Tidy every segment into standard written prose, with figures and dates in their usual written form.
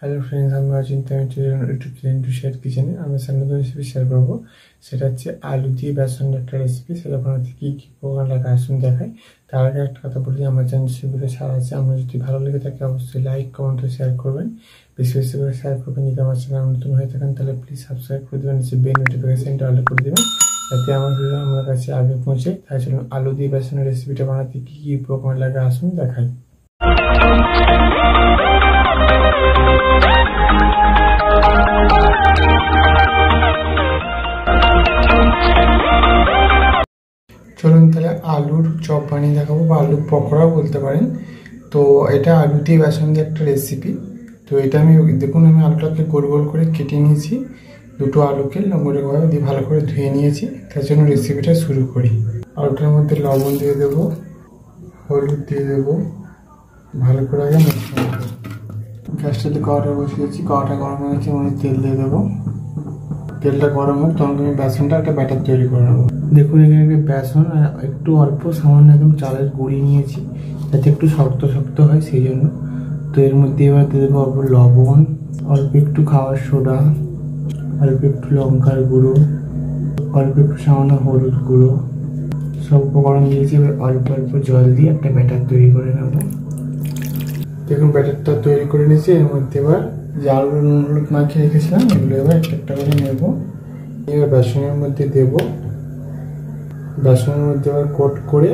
Hello friends, আমি অচিন্তা। আমি YouTube channel to share কিচেনে আমি সামনে রেসিপি শেয়ার করবো। সেটা হচ্ছে আলু দিয়ে বেসনের একটা রেসিপি। সেটা বানাতে কী কী উপকরণ লাগে আসুন দেখাই। তার আগে একটা কথা বলি, আমার চ্যানেল রেসিপিটা ছাড়া আছে। আমরা যদি ভালো লেগে থাকে অবশ্যই লাইক কমেন্ট ও শেয়ার করবেন, বেশি বেশি করে শেয়ার করবেন। যদি আমার চ্যানেল নতুন হয়ে থাকেন তাহলে প্লিজ সাবস্ক্রাইব করে দেবেন, নিচে বেল নোটিফিকেশনটা অল করে দেবেন যাতে আমার ভিডিও আমার কাছে আগে পৌঁছে। তাই চলুন আলু দিয়ে বেসনের রেসিপিটা বানাতে কী কী উপকরণ লাগে আসুন দেখাই। চলুন তাহলে আলুর চপ বানিয়ে দেখাবো, বা আলুর পকোড়াও বলতে পারেন। তো এটা আলু দিয়ে বেসন দিয়ে একটা রেসিপি। তো এটা আমি দেখুন, আমি আলুটাকে গোল গোল করে কেটে নিয়েছি, দুটো আলুকে লম্বভাবে দিয়ে ভালো করে ধুয়ে নিয়েছি। তার জন্য রেসিপিটা শুরু করি। আলুটার মধ্যে লবণ দিয়ে দেবো, হলুদ দিয়ে দেবো, ভালো করে আগে মিক্স করে দেবো। গ্যাসটাতে কড়াটা বসিয়েছি, কড়াটা গরম হয়ে গেছে, আমি তেল দিয়ে দেবো। তেলটা গরম হোক তখন আমি বেসনটা একটা ব্যাটার তৈরি করে নেবো। দেখুন এখানে বেসন আর একটু অল্প সামান্য একদম চালের গুঁড়ি নিয়েছি, যাতে একটু শক্ত শক্ত হয় সেই জন্য। তো এর মধ্যে এবার দিয়ে দেবো অল্প লবণ, অল্প একটু খাওয়ার সোডা, অল্প একটু লঙ্কার গুঁড়ো, অল্প একটু সামান্য হলুদ গুঁড়ো, সব উপকরণ দিয়েছি। এবার অল্প অল্প জল দিয়ে একটা ব্যাটার তৈরি করে নেবো। দেখুন ব্যাটারটা তৈরি করে নিয়েছি। এর মধ্যে এবার যে আলু নুন হলুদ মাখিয়ে রেখেছিলাম এগুলো এবার একটা একটা করে নেব। এবার বেসনের মধ্যে দেব, বেসনের মধ্যে এবার কোট করে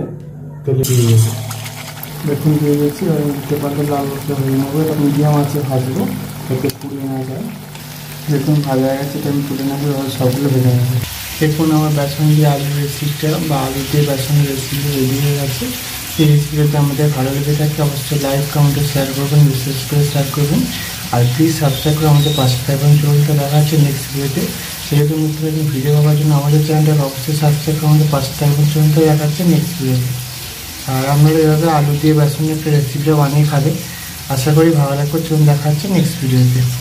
তেলে দিয়ে দেবো। দেখুন দিয়ে দিয়েছি। এবার দিতে পারলে লাল মশলা ভেজে নেবো। এটা মিডিয়াম আছে ভাজবো, যাতে পুড়িয়ে না যায়। দেখুন ভাজা হয়ে গেছে, এটা আমি তুলে নেবো। এবার সবগুলো ভেজে নেবো। দেখুন আমার বেসন দিয়ে আলুর রেসিপিটা বা আলু দিয়ে বেসনের রেসিপি রেডি হয়ে গেছে। এই রেসিপিটা আমাদের ভালো লেগে থাকে অবশ্যই লাইক কমেন্ট শেয়ার করবেন, বিশেষ করে শেয়ার করবেন। আর প্লিজ সাবস্ক্রাইব করে আমাদের পাশে থাকবেন। চলুনটা দেখা হচ্ছে নেক্সট ভিডিওতে। সেরকম নতুন ভিডিও পাওয়ার জন্য আমাদের চ্যানেলটাকে অবশ্যই সাবস্ক্রাইব করে আমাদের পাশে থাকবেন। চলুনটা দেখা হচ্ছে নেক্সট ভিডিওতে। আর আপনারা এভাবে আলু দিয়ে বেসনের একটা রেসিপিটা বানিয়ে খাবেন, আশা করি ভালো লাগবে। চলুন দেখা হচ্ছে নেক্সট ভিডিওতে।